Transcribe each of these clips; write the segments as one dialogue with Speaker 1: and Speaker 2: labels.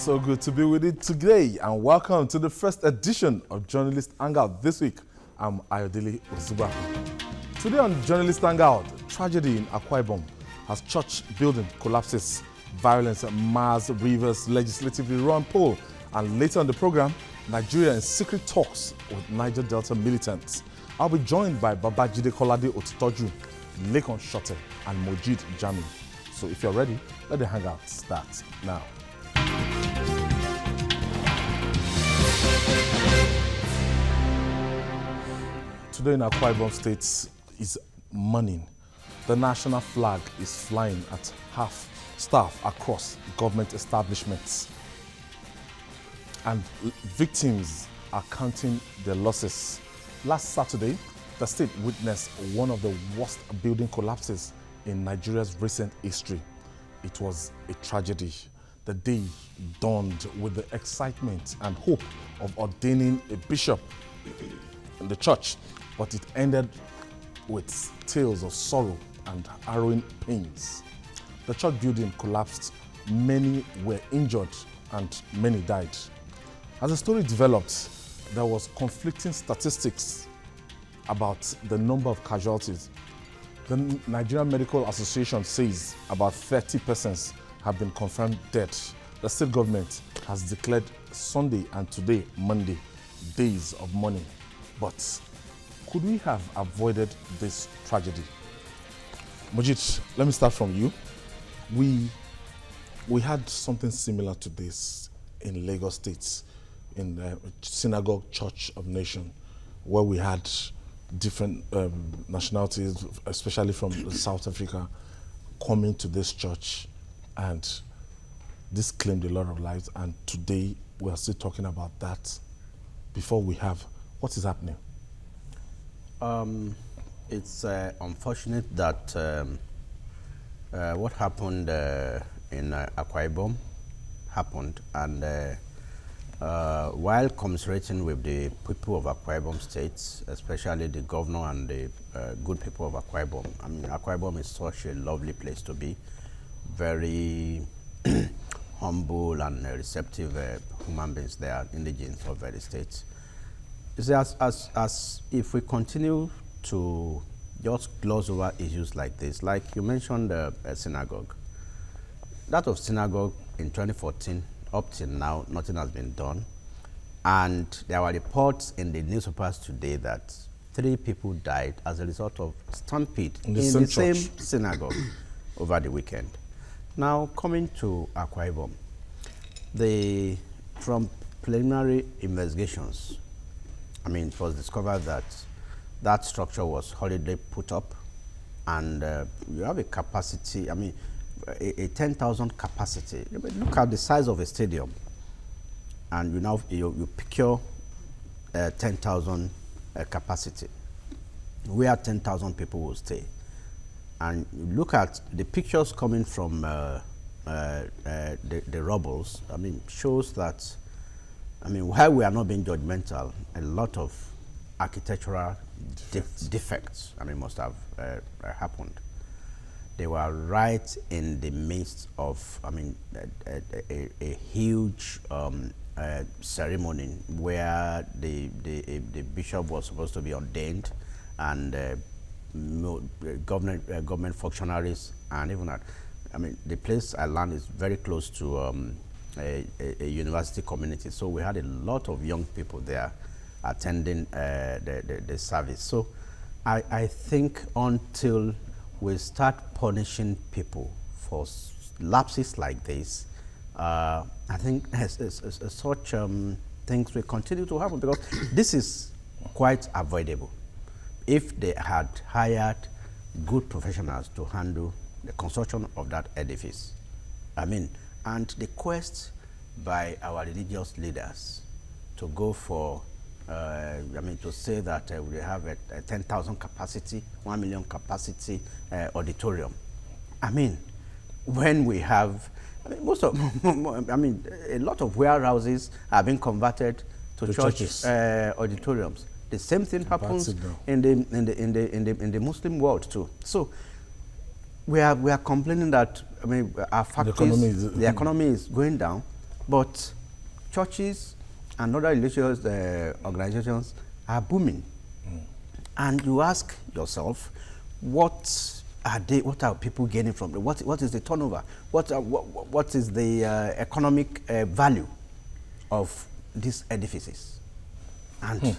Speaker 1: So good to be with you today, and welcome to the first edition of Journalist Hangout. This week, I'm Ayodele Ozuba. Today on Journalist Hangout, tragedy in Akwa Ibom as church building collapses, violence mars rivers legislatively run poll, and later on the program, Nigeria in secret talks with Niger Delta militants. I'll be joined by Babajide Kolade Otutoju, Lekon Shote, and Mojid Jami. So if you're ready, let the hangout start now. Today in Akwa Ibom State is morning. The national flag is flying at half staff across government establishments. And victims are counting their losses. Last Saturday, the state witnessed one of the worst building collapses in Nigeria's recent history. It was a tragedy. The day dawned with the excitement and hope of ordaining a bishop in the church, but it ended with tales of sorrow and harrowing pains. The church building collapsed, many were injured, and many died. As the story developed, there was conflicting statistics about the number of casualties. The Nigerian Medical Association says about 30 persons have been confirmed dead. The state government has declared Sunday and today, Monday, days of mourning. But could we have avoided this tragedy? Mojid, let me start from you. We had something similar to this in Lagos State, in the Synagogue Church of Nation, where we had different nationalities, especially from South Africa, coming to this church, and this claimed a lot of lives. And today we are still talking about that. Before we have, what is happening?
Speaker 2: It's unfortunate that what happened in Akwa Ibom happened, and while commiserating with the people of Akwa Ibom State, especially the governor and the good people of Akwa Ibom. I mean, Akwa Ibom is such a lovely place to be, very humble and receptive human beings. They are indigenous of the state. It's as if we continue to just gloss over issues like this, like you mentioned a synagogue. That of synagogue in 2014, up till now, nothing has been done. And there were reports in the newspapers today that 3 people died as a result of stampede in the same synagogue over the weekend. Now, coming to Akwa Ibom, from preliminary investigations, I mean, it was discovered that that structure was hurriedly put up, and you have a capacity, I mean, a 10,000 capacity. Look at the size of a stadium, and you picture 10,000 capacity, where 10,000 people will stay. And you look at the pictures coming from the rubbles, I mean, shows that, I mean, while we are not being judgmental, a lot of architectural defects, I mean, must have happened. They were right in the midst of, I mean, a huge ceremony where the bishop was supposed to be ordained, and government functionaries, and even that. I mean, the place I land is very close to a university community, so we had a lot of young people there attending the service. So I think until we start punishing people for lapses like this, I think such things will continue to happen, because this is quite avoidable if they had hired good professionals to handle the construction of that edifice. I mean, and the quest by our religious leaders to go for, I mean, to say that we have a 10,000 capacity, 1 million capacity auditorium. I mean, when we have, I mean, I mean, a lot of warehouses are being converted to churches, auditoriums. The same thing happens in the Muslim world too. So we are complaining that, I mean, our factories, the economy is going down, But churches and other religious organizations are booming. And you ask yourself, what are people getting from it? What is the turnover? What is the economic value of these edifices? And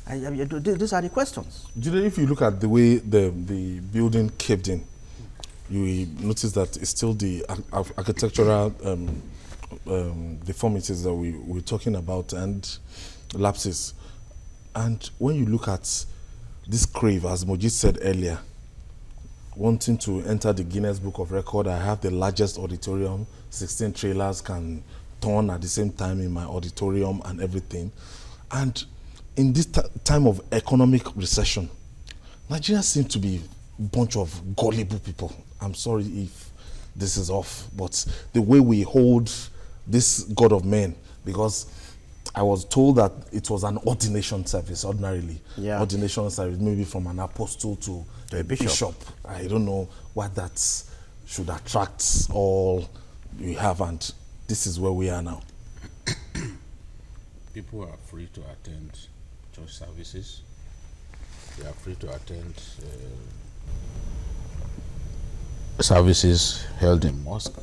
Speaker 2: these are the questions.
Speaker 1: If you look at the way the building caved in, you notice that it's still the architectural deformities that we're talking about and lapses. And when you look at this crave, as Mojit said earlier, wanting to enter the Guinness Book of Record, I have the largest auditorium, 16 trailers can turn at the same time in my auditorium and everything. And in this time of economic recession, Nigerians seem to be a bunch of gullible people. I'm sorry if this is off, but the way we hold this God of men, because I was told that it was an ordination service, ordinarily. Yeah. Ordination service, maybe from an apostle to a bishop. I don't know what that should attract all we have, and this is where we are now.
Speaker 3: People are free to attend church services. They are free to attend services held in mosque.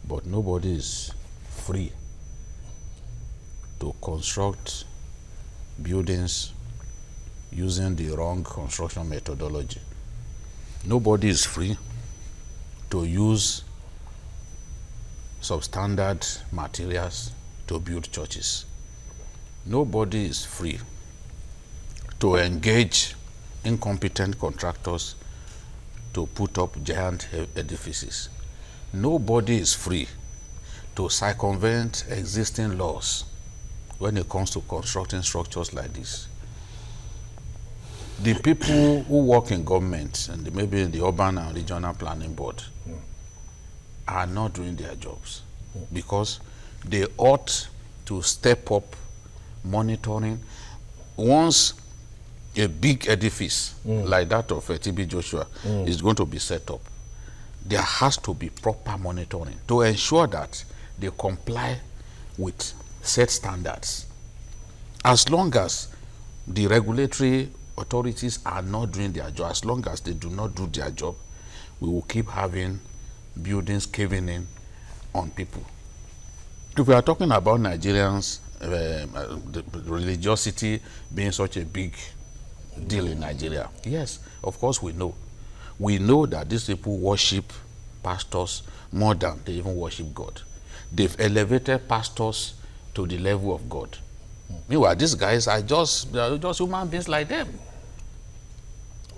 Speaker 3: But nobody is free to construct buildings using the wrong construction methodology. Nobody is free to use substandard materials to build churches. Nobody is free to engage incompetent contractors to put up giant edifices. Nobody is free to circumvent existing laws when it comes to constructing structures like this. The people who work in government and maybe in the urban and regional planning board are not doing their jobs because they ought to step up monitoring. Once a big edifice like that of TB Joshua is going to be set up, there has to be proper monitoring to ensure that they comply with set standards. As long as the regulatory authorities are not doing their job, as long as they do not do their job, we will keep having buildings caving in on people. If we are talking about Nigerians, the religiosity being such a big deal in Nigeria, yes, of course we know. We know that these people worship pastors more than they even worship God. They've elevated pastors to the level of God. Meanwhile, these guys are just human beings like them.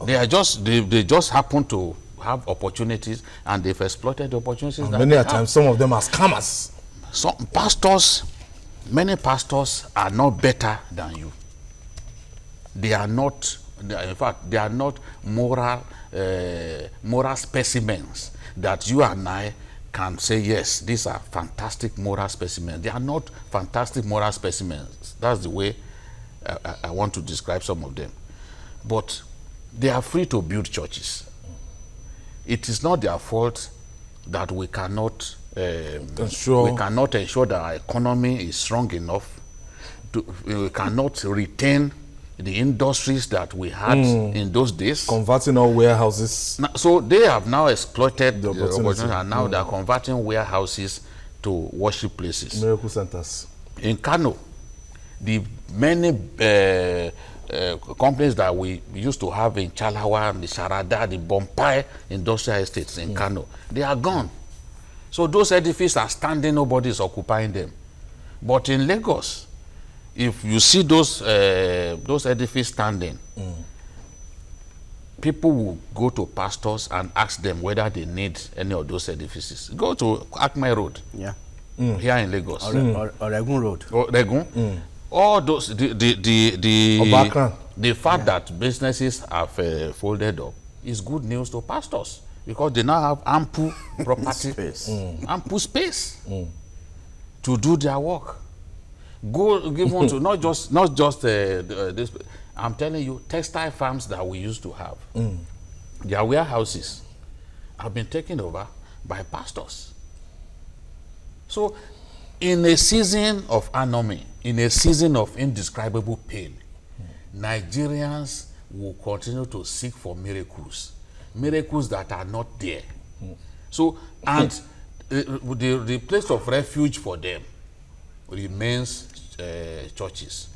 Speaker 3: They just happen to have opportunities, and they've exploited the opportunities. And
Speaker 1: many times, some of them are scammers.
Speaker 3: Some pastors, many pastors are not better than you. They are not. In fact, they are not moral specimens that you and I can say, yes, these are fantastic moral specimens. They are not fantastic moral specimens. That's the way I want to describe some of them. But they are free to build churches. It is not their fault that we cannot ensure that our economy is strong enough. We cannot retain the industries that we had in those days.
Speaker 1: Converting all warehouses.
Speaker 3: So they have now exploited the opportunity, and now they are converting warehouses to worship places.
Speaker 1: Miracle centers.
Speaker 3: In Kano, the many companies that we used to have in Chalawa and the Sharada, the Bompai industrial estates in Kano, they are gone. So those edifices are standing, nobody is occupying them. But in Lagos, if you see those edifices standing, people will go to pastors and ask them whether they need any of those edifices. Go to Akwa Road, here in Lagos,
Speaker 2: Oregun Road,
Speaker 3: Oregun. All those the fact that businesses have folded up is good news to pastors because they now have ample property, ample space to do their work. Go give one to not just this. I'm telling you, textile farms that we used to have, their warehouses have been taken over by pastors. So, in a season of anomie, in a season of indescribable pain, Nigerians will continue to seek for miracles, miracles that are not there. So, and the place of refuge for them remains churches.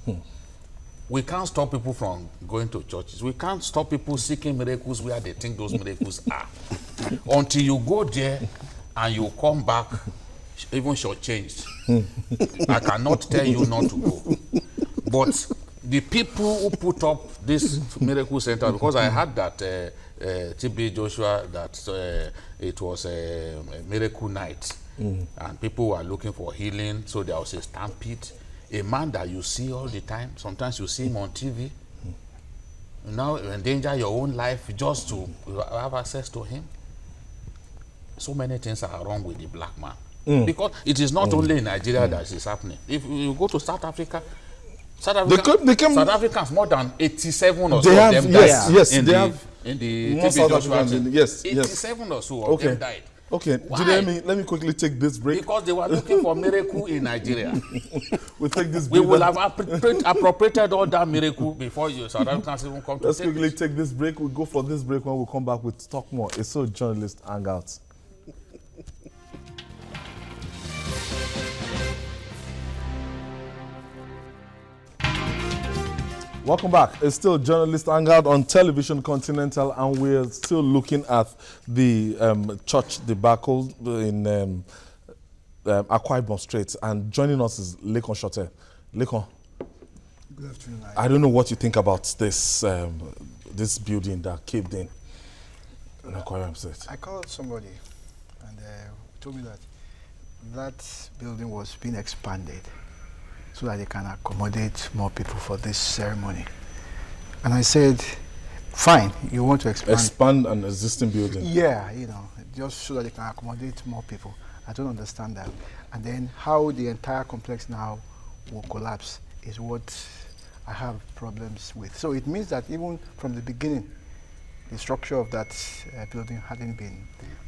Speaker 3: We can't stop people from going to churches. We can't stop people seeking miracles where they think those miracles are. Until you go there and you come back, even shortchanged. I cannot tell you not to go. But the people who put up this miracle center, because I heard that TB Joshua, that it was a miracle night, and people were looking for healing, so there was a stampede. A man that you see all the time, sometimes you see him on TV, you now endanger your own life just to have access to him. So many things are wrong with the black man. Because it is not only in Nigeria that is happening. If you go to South Africa, South Africans, more than 87 or so of them died in the TB Joshua.
Speaker 1: Yes,
Speaker 3: 87 or so of them died.
Speaker 1: Okay, let me quickly take this break.
Speaker 3: Because they were looking for miracle in Nigeria.
Speaker 1: We'll take this break.
Speaker 3: We will have appropriated all that miracle before you South Africans even come to
Speaker 1: Let's quickly take this break. We'll go for this break. When we come back, we'll talk more. It's so journalist Hangout. Welcome back. It's still Journalist Hangout on Television Continental, and we're still looking at the church debacle in Akwa Ibom Strait. And joining us is Lekon Shote. Lekon,
Speaker 4: good afternoon.
Speaker 1: I don't know what you think about this this building that caved in Akwa Ibom Strait.
Speaker 4: I called somebody and told me that that building was being expanded so that they can accommodate more people for this ceremony. And I said, fine, you want to
Speaker 1: expand an existing building?
Speaker 4: Yeah, just so that they can accommodate more people. I don't understand that. And then how the entire complex now will collapse is what I have problems with. So it means that even from the beginning, the structure of that building hadn't been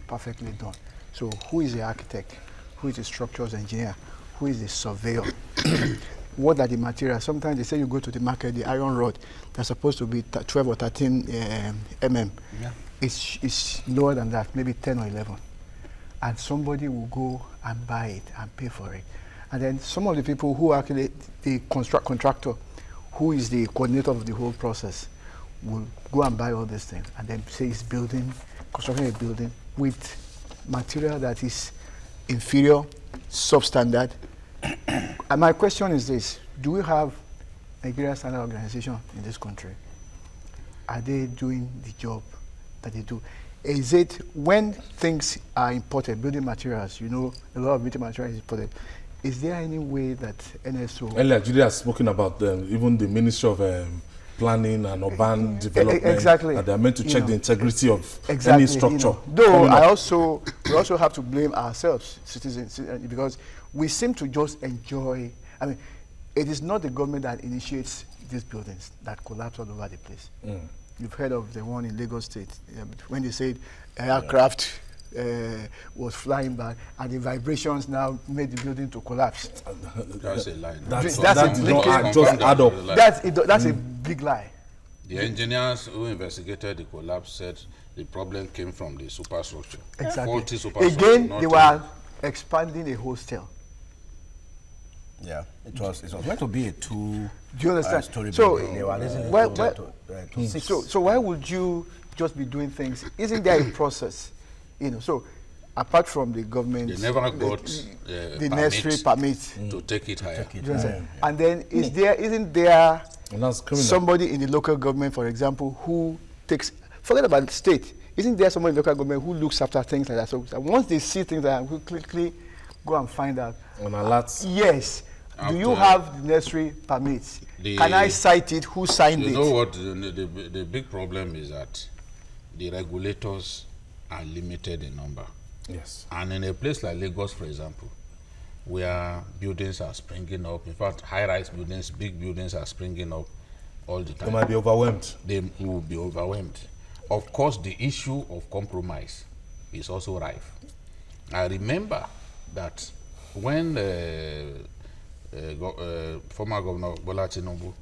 Speaker 4: perfectly done. So who is the architect? Who is the structures engineer? Who is the surveyor? What are the materials? Sometimes they say you go to the market, the iron rod, that's supposed to be 12 or 13 mm. Yeah. It's lower than that, maybe 10 or 11. And somebody will go and buy it and pay for it. And then some of the people who actually, the contractor, who is the coordinator of the whole process, will go and buy all these things and then say it's constructing a building with material that is inferior, substandard. And my question is this: do we have Nigeria Standard Organization in this country? Are they doing the job that they do? Is it when things are imported, building materials, a lot of building materials is imported, is there any way that NSO...
Speaker 1: And Nigeria has spoken about even the Ministry of Planning and Urban Development.
Speaker 4: Exactly.
Speaker 1: That they're meant to check the integrity of
Speaker 4: any
Speaker 1: structure.
Speaker 4: Though we also have to blame ourselves, citizens, because we seem to just enjoy. I mean, it is not the government that initiates these buildings that collapse all over the place. You've heard of the one in Lagos State, when they said aircraft was flying by and the vibrations now made the building to collapse.
Speaker 3: That's a lie.
Speaker 1: That's
Speaker 4: a big lie.
Speaker 3: The engineers who investigated the collapse said the problem came from the superstructure.
Speaker 4: Exactly.
Speaker 3: Faulty superstructure.
Speaker 4: Again, they were expanding a hostel.
Speaker 2: Yeah, it was meant to be a two.
Speaker 4: Do you understand?
Speaker 2: Story
Speaker 4: so,
Speaker 2: building. They were
Speaker 4: so why would you just be doing things? Isn't there a process? So apart from the government,
Speaker 3: they never got
Speaker 4: the necessary permit
Speaker 3: to take it higher.
Speaker 4: And then isn't there
Speaker 1: somebody
Speaker 4: in the local government, for example, who forget about the state, isn't there someone in the local government who looks after things like that? So once they see things like that, we quickly go and find out.
Speaker 1: On alerts?
Speaker 4: Yes. Do you have the necessary permits? Can I cite it? Who signed it?
Speaker 3: You know what? The big problem is that the regulators are limited in number.
Speaker 1: Yes.
Speaker 3: And in a place like Lagos, for example, where buildings are springing up, in fact, high-rise buildings, big buildings are springing up all the time.
Speaker 1: They might be overwhelmed.
Speaker 3: They will be overwhelmed. Of course, the issue of compromise is also rife. I remember that when former Governor Bola Tinubu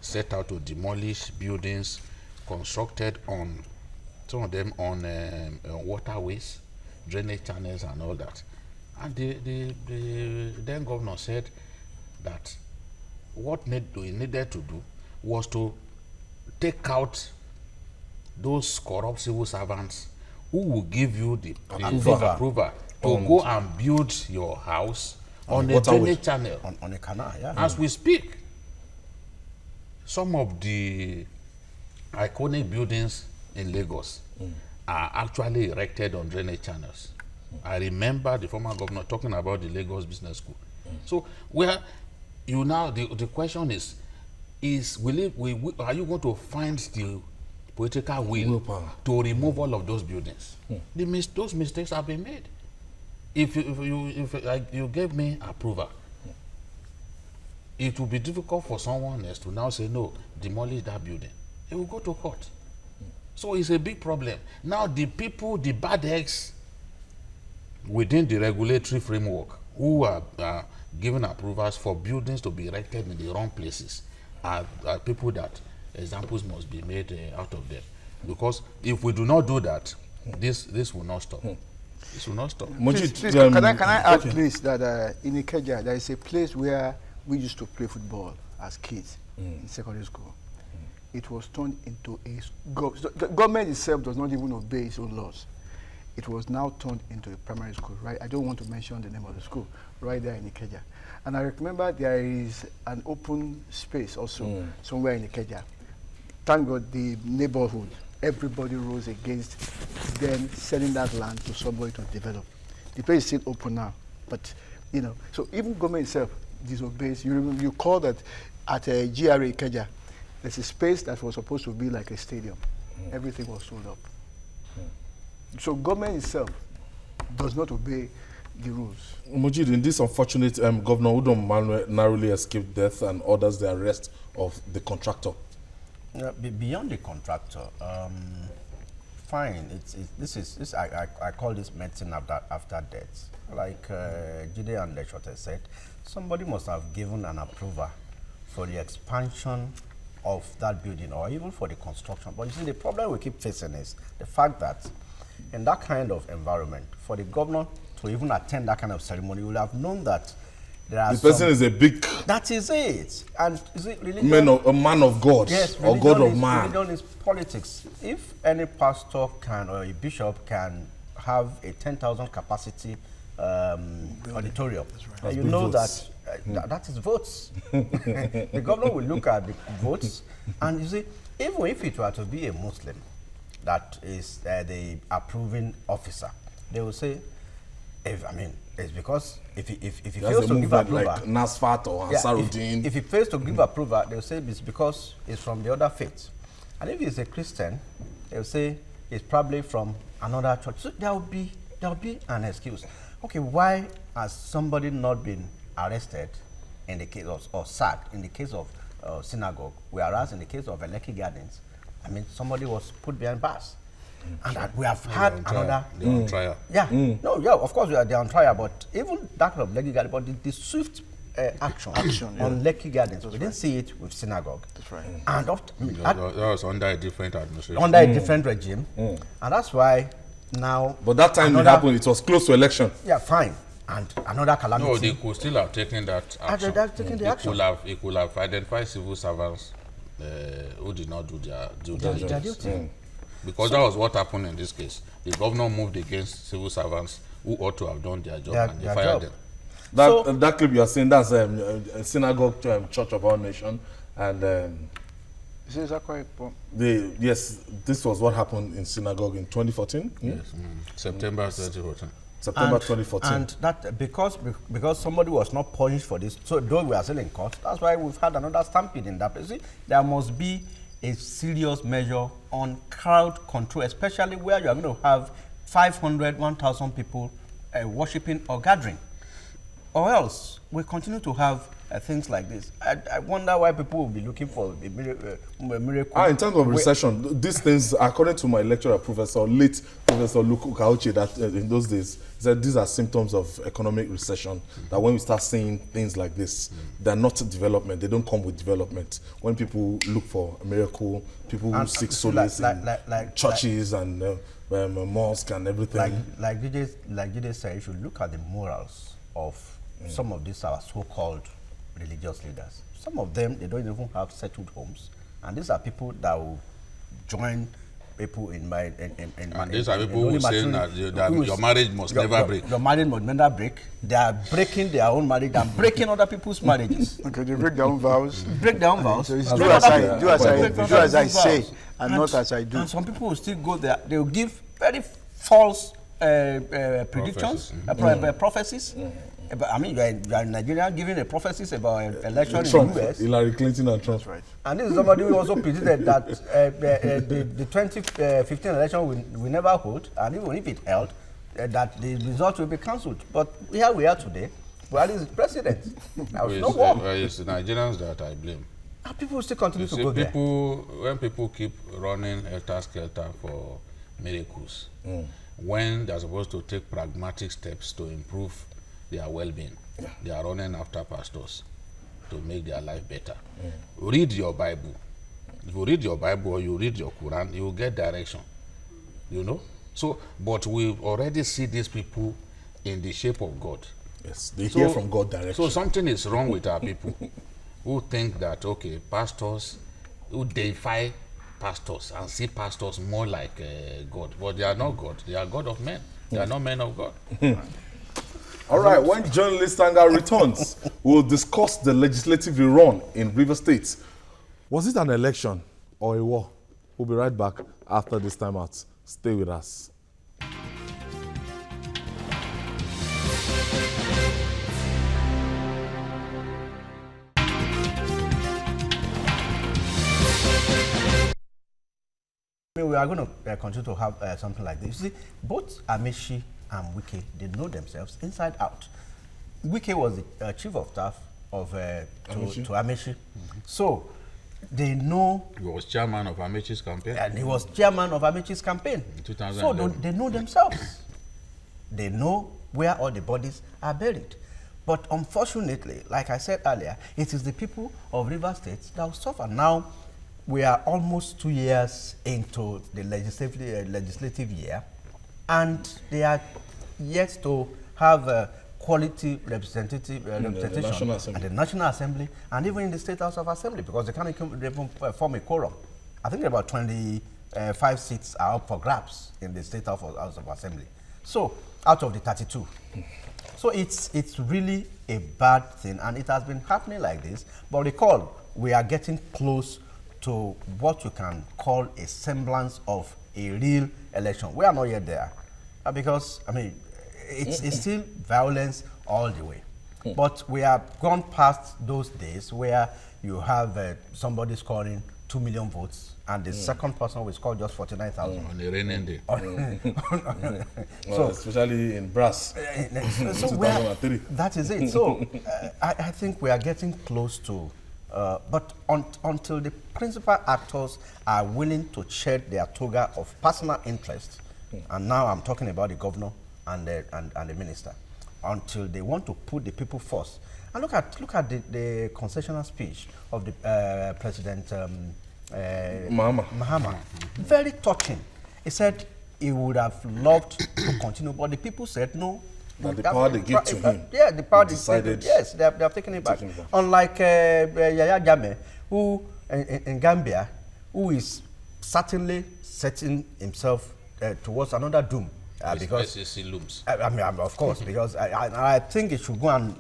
Speaker 3: set out to demolish buildings constructed on, some of them on waterways, drainage channels and all that. And the then governor said that what he needed to do was to take out those corrupt civil servants who will give you the approval to go and build your house on a drainage channel.
Speaker 2: On a canal, yeah.
Speaker 3: As we speak, some of the iconic buildings in Lagos are actually erected on drainage channels. I remember the former governor talking about the Lagos Business School. So where you now, the question is are you going to find the political will to remove all of those buildings? Those mistakes have been made. If you gave me approval, it will be difficult for someone else to now say, no, demolish that building. It will go to court. So it's a big problem. Now the people, the bad eggs within the regulatory framework who are given approvals for buildings to be erected in the wrong places are people that examples must be made out of them. Because if we do not do that, this will not stop. This will not stop.
Speaker 4: Please, can I add, please, that in Ikeja, there is a place where we used to play football as kids in secondary school. It was turned into the government itself does not even obey its own laws. It was now turned into a primary school, right? I don't want to mention the name of the school, right there in Ikeja. And I remember there is an open space also somewhere in Ikeja. Thank God the neighborhood, everybody rose against them selling that land to somebody to develop. The place is still open now, but so even government itself disobeys. You call that at a GRA Ikeja, there's a space that was supposed to be like a stadium. Everything was sold up. So government itself does not obey the rules.
Speaker 1: Mujid, in this unfortunate, Governor Udom narrowly escaped death and orders the arrest of the contractor.
Speaker 2: Beyond the contractor, fine. I call this medicine after death. Like Jide and Leshote said, somebody must have given an approval for the expansion of that building or even for the construction. But you see, the problem we keep facing is the fact that in that kind of environment, for the governor to even attend that kind of ceremony, you will have known that there are
Speaker 1: the person is a big...
Speaker 2: That is it. And is it religion?
Speaker 1: A man of God,
Speaker 2: yes,
Speaker 1: or God of man.
Speaker 2: Religion is politics. If any pastor can or a bishop can have a 10,000 capacity auditorium,
Speaker 1: right.
Speaker 2: you know that that is votes. The governor will look at the votes, and you see, even if it were to be a Muslim that is the approving officer, they will say, it's because if he fails to give approval,
Speaker 1: like Nasfat or Ansarudin.
Speaker 2: If he fails to give approval, they'll say it's because it's from the other faith. And if he's a Christian, they'll say it's probably from another church. So there'll be an excuse. Okay, why has somebody not been arrested in the case of, or sacked in the case of synagogue, whereas in the case of Lekki Gardens, somebody was put behind bars. And we have had another...
Speaker 3: They're on trial.
Speaker 2: Yeah, no, yeah, of course they're on trial, but even that of Lekki Gardens, but the swift action on Lekki Gardens, we didn't see it with synagogue.
Speaker 4: That's right.
Speaker 2: And
Speaker 3: that was under a different administration.
Speaker 2: Under a different regime. And that's why now...
Speaker 1: But that time it happened, it was close to election.
Speaker 2: Yeah, fine. And another calamity.
Speaker 3: No, they could still have taken that action. They could have identified civil servants who did not do their due diligence. Because that was what happened in this case. The governor moved against civil servants who ought to have done their job and they fired them.
Speaker 1: That clip you are saying, that's a synagogue church of our nation. And
Speaker 4: Is it Akwa Ibom?
Speaker 1: yes, this was what happened in synagogue in 2014.
Speaker 3: Yes, September 2014.
Speaker 1: September 2014.
Speaker 2: And that because somebody was not punished for this, so though we are still in court, that's why we've had another stampede in that place. See, there must be a serious measure on crowd control, especially where you are going to have 500, 1,000 people worshipping or gathering. or else we continue to have things like this. I wonder why people will be looking for a miracle.
Speaker 1: In terms of recession, these things, according to my lecturer, Professor Luke Kauchi, that in those days, he said these are symptoms of economic recession. That when we start seeing things like this, they're not development. They don't come with development. When people look for a miracle, people who seek solace in churches and mosques and everything.
Speaker 2: Like Jide said, you should look at the morals of some of these our so-called religious leaders. Some of them, they don't even have settled homes. And these are people that will join people in my...
Speaker 3: And these are people who say that your marriage must never break.
Speaker 2: Your marriage must never break. They are breaking their own marriage and breaking other people's marriages.
Speaker 4: Okay, they break their own vows.
Speaker 2: Break their own vows.
Speaker 4: So it's do as I say and not as I do.
Speaker 2: And some people will still go there. They will give very false predictions, prophecies. I mean, you are in Nigeria giving a prophecies about election
Speaker 1: Trump,
Speaker 2: in the US.
Speaker 1: Hillary Clinton and Trump.
Speaker 4: Right.
Speaker 2: And this is somebody who also predicted that the 2015 election will never hold, and even if it held, that the result will be cancelled. But here we are today. Buhari is president. Now, it's no war.
Speaker 3: It's the Nigerians that I blame.
Speaker 2: And people still continue to go there.
Speaker 3: When people keep running helter-skelter for miracles, when they're supposed to take pragmatic steps to improve their well-being, they are running after pastors to make their life better. Read your Bible. If you read your Bible or you read your Quran, you will get direction. You know? So, but we already see these people in the shape of God.
Speaker 1: Yes, they hear from God directly.
Speaker 3: So something is wrong with our people who think that, okay, pastors, who deify pastors and see pastors more like God. But they are not God. They are God of men. They are not men of God.
Speaker 1: All right, when journalist Hangout returns, we'll discuss the legislative rerun in Rivers State. Was it an election or a war? We'll be right back after this time out. Stay with us.
Speaker 2: We are going to continue to have something like this. You see, both Amaechi and Wike, they know themselves inside out. Wike was the chief of staff of to Amaechi. So they know.
Speaker 3: He was chairman of Amaechi's campaign.
Speaker 2: And he was chairman of Amaechi's campaign.
Speaker 3: In 2011.
Speaker 2: So they know themselves. They know where all the bodies are buried. But unfortunately, like I said earlier, it is the people of Rivers State that will suffer. Now, we are almost 2 years into the legislative year, and they are yet to have a quality representation at the National Assembly and even in the State House of Assembly, because they can't even form a quorum. I think about 25 seats are up for grabs in the State House of Assembly. So, out of the 32. So it's really a bad thing, and it has been happening like this. But recall, we are getting close to what you can call a semblance of a real election. We are not yet there, because I mean, it's still violence all the way. But we have gone past those days where you have somebody scoring 2 million votes, and the second person will score just 49,000
Speaker 3: on a raining day.
Speaker 1: So, especially in Brass.
Speaker 2: So that is it. So I think we are getting close to. But until the principal actors are willing to shed their toga of personal interest, and now I'm talking about the governor and the minister, until they want to put the people first. And look at the concessional speech of the President Mahama. Very touching. He said he would have loved to continue, but the people said no.
Speaker 1: The power they give to him.
Speaker 2: Yeah, the power
Speaker 1: decided.
Speaker 2: Yes, they have taken it back. Unlike Yaya Jammeh, who in Gambia, who is certainly setting himself towards another doom. Because
Speaker 3: SEC looms.
Speaker 2: I mean, of course, because I think it should go and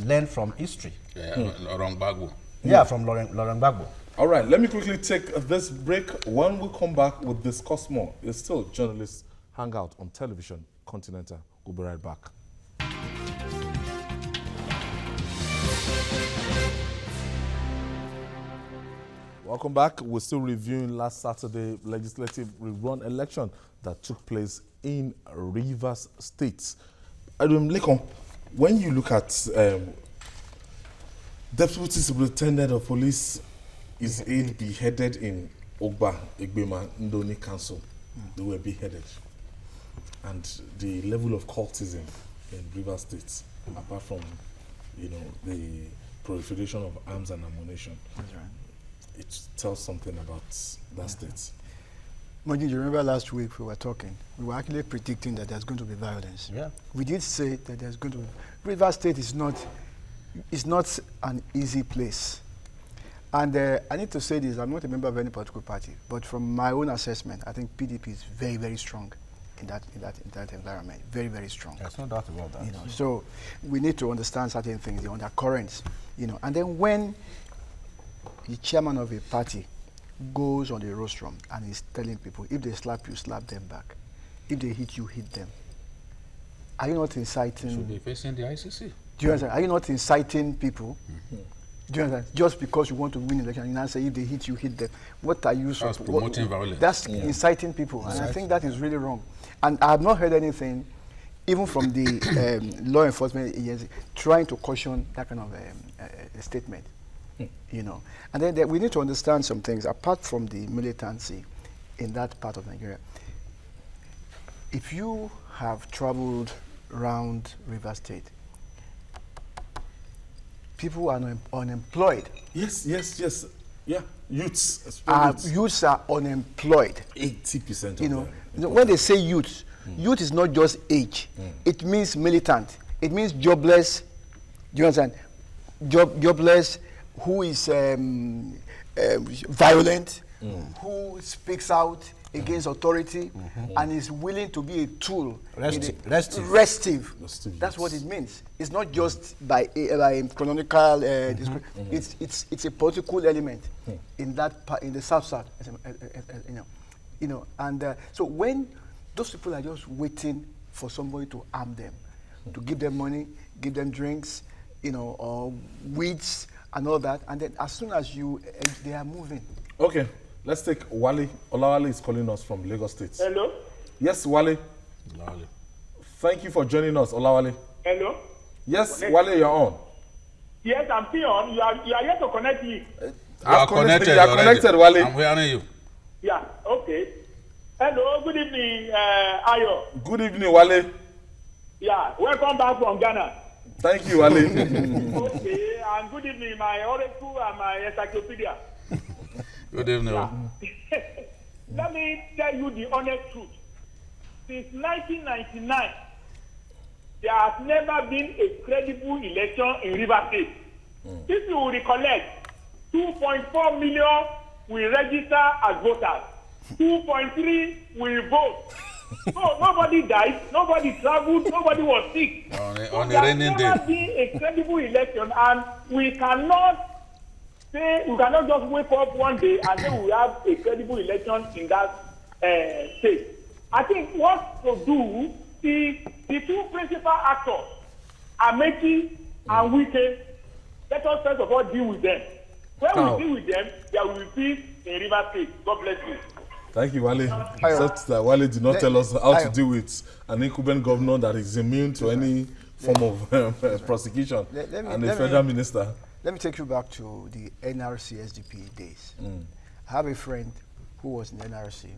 Speaker 2: learn from history.
Speaker 3: Laurent Gbagbo.
Speaker 2: Yeah, from Laurent Gbagbo.
Speaker 1: All right, let me quickly take this break. When we come back, we'll discuss more. It's still Journalists Hangout on television, Continental. We'll be right back. Welcome back. We're still reviewing last Saturday legislative rerun election that took place in Rivers State. Lekon, when you look at Deputy Superintendent of Police, his aide beheaded in Ogba, Egbema, Ndoni Council. They were beheaded. And the level of cultism in Rivers State, apart from, you know, the proliferation of arms and ammunition,
Speaker 4: That's right.
Speaker 1: it tells something about that state.
Speaker 4: Majid, you remember last week we were talking, we were actually predicting that there's going to be violence.
Speaker 2: Yeah.
Speaker 4: We did say that there's going to be, Rivers State is not an easy place. And I need to say this, I'm not a member of any political party, but from my own assessment, I think PDP is very, very strong in that environment, very, very strong.
Speaker 2: There's no doubt about that.
Speaker 4: You know, so we need to understand certain things, the undercurrents, you know. And then when the chairman of a party goes on the rostrum and is telling people, if they slap you, slap them back. If they hit you, hit them. Are you not inciting?
Speaker 3: Should be facing the ICC.
Speaker 4: Do you understand? Are you not inciting people? Do you understand? Just because you want to win election, you now say if they hit you, hit them. What are you?
Speaker 3: That's promoting violence.
Speaker 4: That's inciting people, and I think that is really wrong. And I have not heard anything, even from the law enforcement agency, trying to caution that kind of a statement. You know, and then we need to understand some things apart from the militancy in that part of Nigeria. If you have traveled around Rivers State, people are unemployed.
Speaker 1: Yes. Yeah, youths.
Speaker 4: Youths are unemployed.
Speaker 1: 80% of
Speaker 4: You know,
Speaker 1: them.
Speaker 4: when they say youth, youth is not just age. It means militant. It means jobless. Do you understand? Jobless, who is violent, who speaks out against authority, and is willing to be a tool. Restive. That's what it means. It's not just by canonical description. It's a political element in that in the South. You know, and so when those people are just waiting for somebody to arm them, to give them money, give them drinks, you know, or weeds and all that, and then as soon as they are moving.
Speaker 1: Okay, let's take Wale. Olawale is calling us from Lagos State.
Speaker 5: Hello?
Speaker 1: Yes, Wale.
Speaker 3: Olawale.
Speaker 1: Thank you for joining us, Olawale.
Speaker 5: Hello?
Speaker 1: Yes, Wale, you're on.
Speaker 5: Yes, I'm still on. You are here to connect me.
Speaker 3: You are connected.
Speaker 1: You are connected, Wale.
Speaker 3: I'm hearing you.
Speaker 5: Yeah, okay. Hello, good evening, Ayo.
Speaker 1: Good evening, Wale.
Speaker 5: Yeah, welcome back from Ghana.
Speaker 1: Thank you, Wale.
Speaker 5: Okay, and good evening, my oracle and my encyclopedia.
Speaker 3: Good evening.
Speaker 5: Yeah. Let me tell you the honest truth. Since 1999, there has never been a credible election in Rivers State. If you will recollect, 2.4 million will register as voters. 2.3 will vote. So nobody died, nobody traveled, nobody was sick.
Speaker 3: On a rainy day.
Speaker 5: There has never been a credible election, and we cannot just wake up one day and say we have a credible election in that state. I think what to do is the two principal actors, Ameki and Wike, let us first of all deal with them. When we deal with them, there will be peace in Rivers State. God bless you.
Speaker 1: Thank you, Wale. Except that Wale did not tell us how to deal with an incumbent governor that is immune to any form of prosecution and a federal minister.
Speaker 4: Let me take you back to the NRC SDP days. I have a friend who was in NRC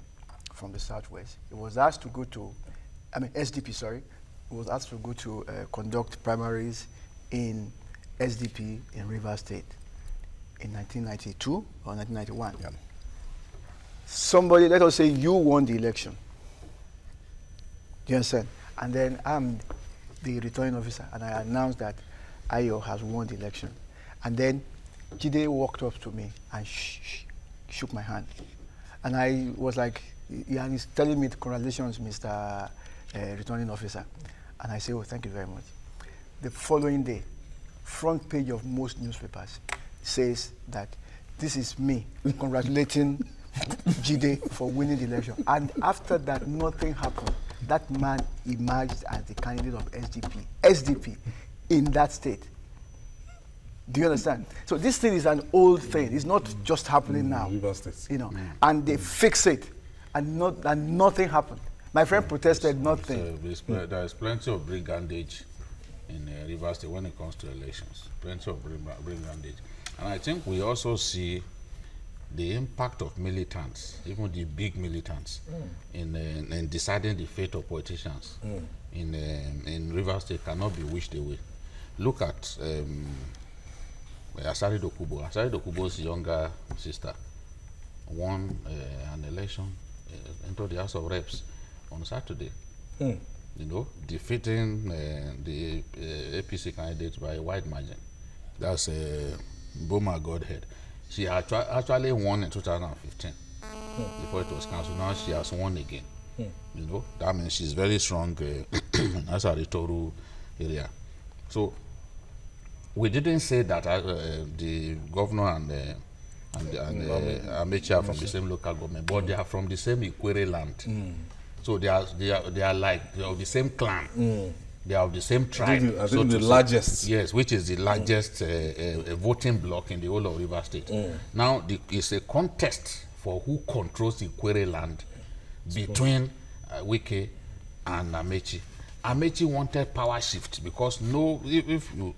Speaker 4: from the Southwest. He was asked to go to, SDP, sorry. He was asked to go to conduct primaries in SDP in Rivers State in 1992 or 1991.
Speaker 2: Yeah.
Speaker 4: Somebody, let us say you won the election. Do you understand? And then I'm the returning officer, and I announced that Ayo has won the election. And then Jide walked up to me and shook my hand. And I was like, and he's telling me, congratulations, Mr. Returning Officer. And I say, oh, thank you very much. The following day, front page of most newspapers says that this is me congratulating Jide for winning the election. And after that, nothing happened. That man emerged as the candidate of SDP in that state. Do you understand? So this thing is an old thing. It's not just happening now.
Speaker 1: Rivers State.
Speaker 4: You know, and they fix it, and nothing happened. My friend protested nothing.
Speaker 3: There is plenty of brigandage in Rivers State when it comes to elections. Plenty of brigandage. And I think we also see the impact of militants, even the big militants, in deciding the fate of politicians in Rivers State cannot be wished away. Look at Asari Dokubo. Asari Dokubo's younger sister won an election into the House of Reps on Saturday. You know, defeating the APC candidate by a wide margin. That's Boma Godhead. She actually won in 2015 before it was cancelled. Now she has won again. You know, that means she's very strong as a Toru area. So we didn't say that the governor and Amechi are from the same local government, but they are from the same Ikwere land. So they are like they are of the same clan. They are of the same tribe.
Speaker 1: I think the largest.
Speaker 3: Yes, which is the largest voting bloc in the whole of Rivers State. Now it's a contest for who controls the Ikwere land between Wike and Amechi. Amechi wanted power shift because if you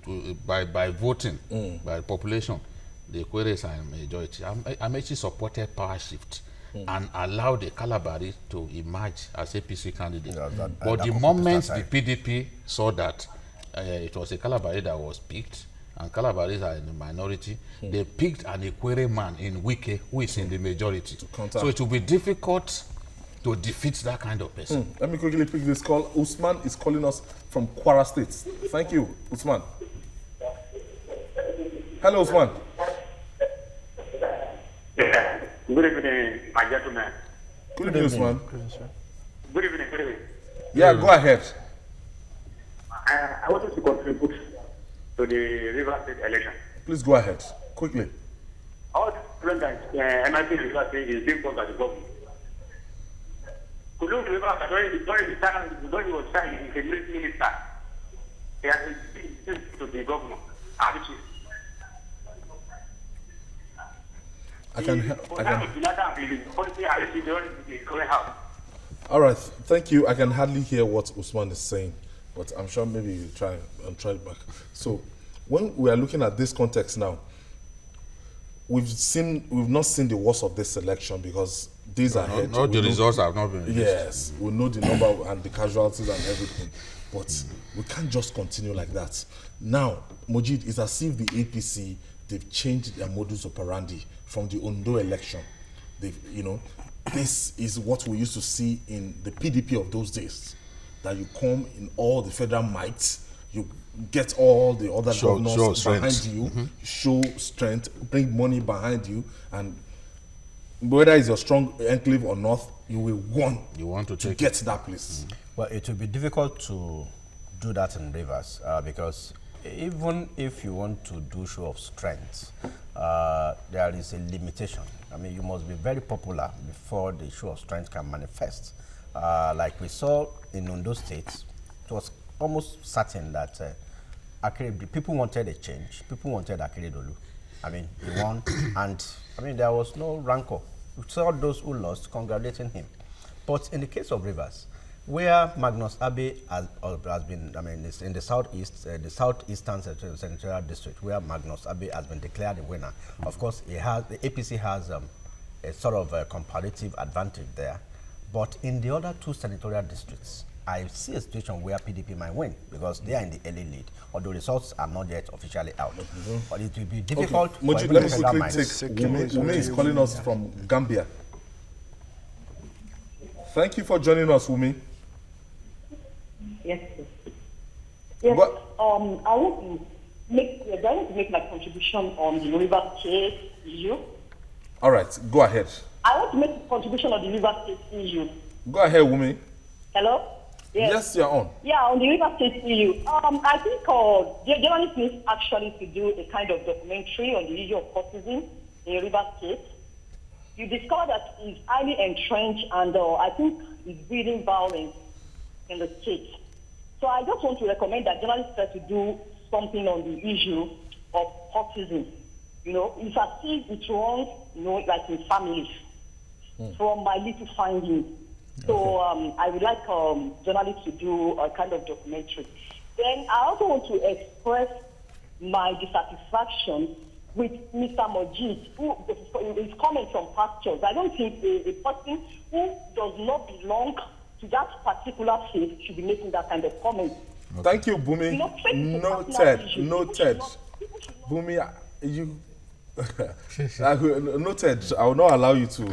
Speaker 3: by voting by population, the Ikweres are in majority. Amechi supported power shift and allowed the Kalabari to emerge as APC candidate. But the moment the PDP saw that it was a Kalabari that was picked, and Kalabaris are in the minority, they picked an Ikwere man in Wike who is in the majority. So it will be difficult to defeat that kind of person.
Speaker 1: Let me quickly pick this call. Usman is calling us from Kwara State. Thank you, Usman. Hello, Usman.
Speaker 6: Good evening, my gentleman.
Speaker 1: Good evening, Usman.
Speaker 6: Good evening, good evening.
Speaker 1: Yeah, go ahead.
Speaker 6: I wanted to contribute to the River State election.
Speaker 1: Please go ahead, quickly.
Speaker 6: All the problem that MIP River State is being caused by the government. Could you remember that during the time when he was trying to be minister, he has been to the government.
Speaker 1: All right, thank you. I can hardly hear what Usman is saying, but I'm sure maybe you try it back. So, when we are looking at this context now, we've not seen the worst of this election because days ahead.
Speaker 3: No, the results have not been released.
Speaker 1: Yes, we know the number and the casualties and everything, but we can't just continue like that. Now, Mojid, it's as if the APC, they've changed their modus operandi from the Ondo election. This is what we used to see in the PDP of those days, that you come in all the federal might, you get all the other governors behind you, show strength, bring money behind you, and whether it's your strong enclave or not, you will want to get that place.
Speaker 2: Well, it will be difficult to do that in Rivers because even if you want to do show of strength, there is a limitation. I mean, you must be very popular before the show of strength can manifest. Like we saw in Ondo State, it was almost certain that people wanted a change. People wanted Akeredolu. I mean, he won, and I mean, there was no rancor. We saw those who lost congratulating him. But in the case of Rivers, where Magnus Abe has been, I mean, it's in the southeast, the southeastern senatorial district, where Magnus Abe has been declared the winner. Of course, the APC has a sort of a comparative advantage there. But in the other two senatorial districts, I see a situation where PDP might win because they are in the early lead, although results are not yet officially out. But it will be difficult.
Speaker 1: Okay. Mojib, let me quickly take Wumi is calling us from Gambia. Thank you for joining us, Wumi.
Speaker 7: Yes, sir. Yes.
Speaker 1: What?
Speaker 7: I want to make my contribution on the River State issue.
Speaker 1: All right, go ahead.
Speaker 7: I want to make a contribution on the River State issue.
Speaker 1: Go ahead, Wumi.
Speaker 7: Hello?
Speaker 1: Yes, you're on.
Speaker 7: Yeah, on the River State issue. I think the journalist needs actually to do a kind of documentary on the issue of cultism in River State. You discover that it's highly entrenched and I think it's breeding violence in the state. So I just want to recommend that journalists try to do something on the issue of cultism. You know, it's as if it runs, like in families, from my little findings. So I would like journalists to do a kind of documentary. Then I also want to express my dissatisfaction with Mr. Mojit, who is coming from pastures. I don't think a person who does not belong to that particular faith should be making that kind of comment.
Speaker 1: Thank you, Bumi.
Speaker 7: You know, faith is a personal
Speaker 1: Noted.
Speaker 7: issue.
Speaker 1: Noted.
Speaker 7: People should not-
Speaker 1: Bumi, you. Noted. I will not allow you to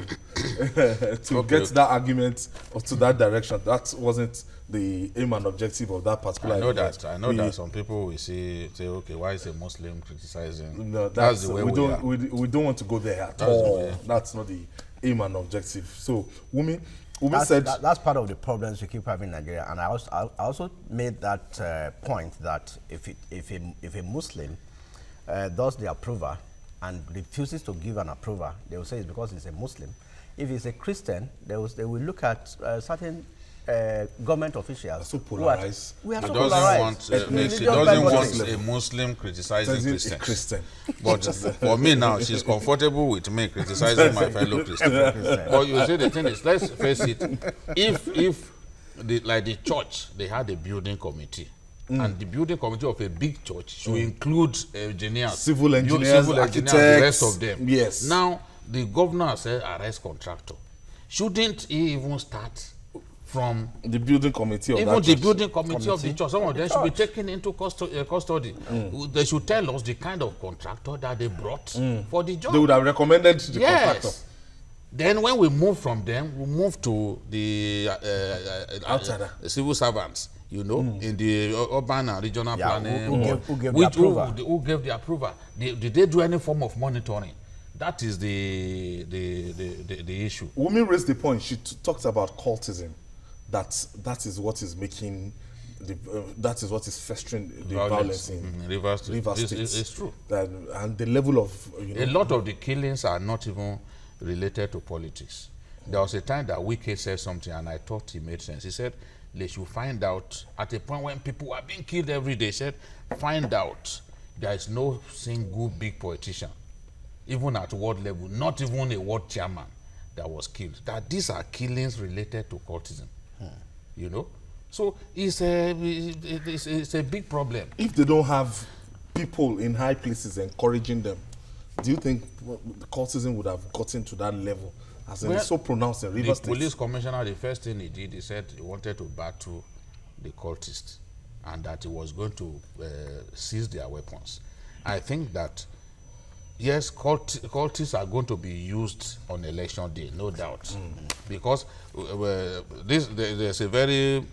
Speaker 1: get that argument or to that direction. That wasn't the aim and objective of that particular.
Speaker 3: I know
Speaker 1: event.
Speaker 3: that. I know that some people will say, okay, why is a Muslim criticizing?
Speaker 1: No,
Speaker 3: that's the way we are.
Speaker 1: We don't want to go there at
Speaker 3: That's the
Speaker 1: all.
Speaker 3: way.
Speaker 1: That's not the aim and objective. So, Wumi
Speaker 2: That's,
Speaker 1: said
Speaker 2: that's part of the problems we keep having in Nigeria. And I also made that point that if a Muslim does the approval and refuses to give an approval, they will say it's because he's a Muslim. If he's a Christian, they will look at certain government officials.
Speaker 1: So polarized.
Speaker 2: We are
Speaker 3: He
Speaker 2: so
Speaker 3: doesn't
Speaker 2: polarized.
Speaker 3: want a Muslim criticizing
Speaker 1: a
Speaker 3: Christians.
Speaker 1: Christian.
Speaker 3: But for me now, she's comfortable with me criticizing my fellow Christians. But you see, the thing is, let's face it, if like the church, they had a building committee, and the building committee of a big church should include engineers,
Speaker 1: Civil engineers,
Speaker 3: the
Speaker 1: architects,
Speaker 3: rest of them.
Speaker 1: yes.
Speaker 3: Now, the governor said arrest contractor. Shouldn't he even start from
Speaker 1: the building committee of
Speaker 3: even
Speaker 1: that
Speaker 3: the
Speaker 1: church.
Speaker 3: building committee of the church? Some of them should be taken into custody. They should tell us the kind of contractor that they brought for the job.
Speaker 1: They would have recommended the contractor.
Speaker 3: Yes. Then when we move from them, we move to the
Speaker 1: Outsider.
Speaker 3: civil servants, you know, in the urban and regional
Speaker 2: Yeah,
Speaker 3: planning.
Speaker 2: who gave the approval?
Speaker 3: Who gave the approval? Did they do any form of monitoring? That is the issue.
Speaker 1: Wumi raised the point. She talked about cultism. That is what is making that is what is festering the violence in
Speaker 3: Rivers State.
Speaker 1: Rivers State.
Speaker 3: It's true.
Speaker 1: And the level of
Speaker 3: A lot of the killings are not even related to politics. There was a time that Wike said something and I thought he made sense. He said they should find out at a point when people are being killed every day. He said, find out there is no single big politician, even at world level, not even a world chairman, that was killed. That these are killings related to cultism. You know? So it's a big problem.
Speaker 1: if they don't have people in high places encouraging them, do you think the cultism would have gotten to that level? As in, it's so pronounced in
Speaker 3: The
Speaker 1: Rivers State.
Speaker 3: police commissioner, the first thing he did, he said he wanted to battle the cultists and that he was going to seize their weapons. I think that, yes, cultists are going to be used on election day, no doubt. Because there's a very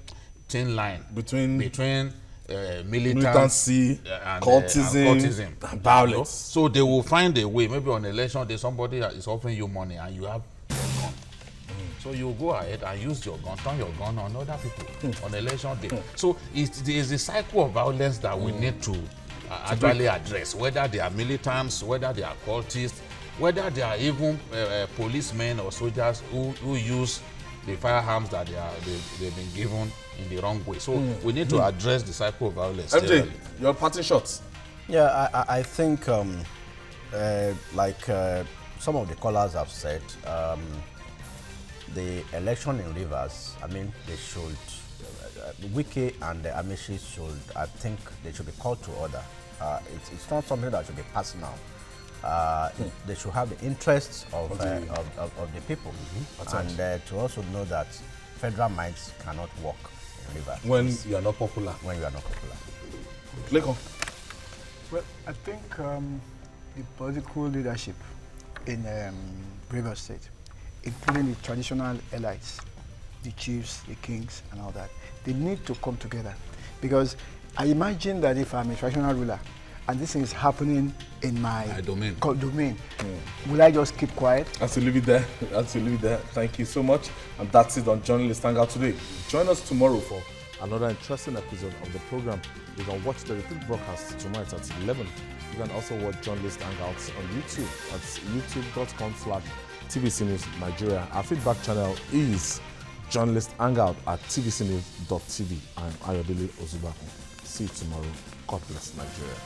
Speaker 3: thin line
Speaker 1: Between
Speaker 3: militancy and
Speaker 1: cultism, and violence.
Speaker 3: You know? So they will find a way. Maybe on election day, somebody is offering you money and you have a gun. So you go ahead and use your gun, turn your gun on other people on election day. So it is a cycle of violence that we need to actually address, whether they are militants, whether they are cultists, whether they are even policemen or soldiers who use the firearms that they've been given in the wrong way. So we need to address the cycle of violence.
Speaker 1: MJ,
Speaker 3: generally.
Speaker 1: your parting shots.
Speaker 2: Yeah, I think like some of the callers have said, the election in Rivers, I mean, they should, Wike and the Amishi should, I think they should be called to order. It's not something that should be personal. They should have the interests of the people, and to also know that federal minds cannot work in Rivers.
Speaker 1: When you are not popular.
Speaker 2: When you are not popular.
Speaker 1: Lekon.
Speaker 4: Well, I think the political leadership in Rivers State, including the traditional elites, the chiefs, the kings, and all that, they need to come together. Because I imagine that if I'm a traditional ruler and this thing is happening in my
Speaker 3: domain,
Speaker 4: will I just keep quiet?
Speaker 1: That's to leave it there. That's to leave it there. Thank you so much. And that's it on Journalist Hangout today. Join us tomorrow for another interesting episode of the program. You can watch the repeat broadcast tonight at 11. You can also watch Journalist Hangouts on YouTube at youtube.com/TVC News Nigeria. Our feedback channel is Journalist Hangout at tvcnews.tv. I'm Ayodele Ozubaku. See you tomorrow. God bless Nigeria.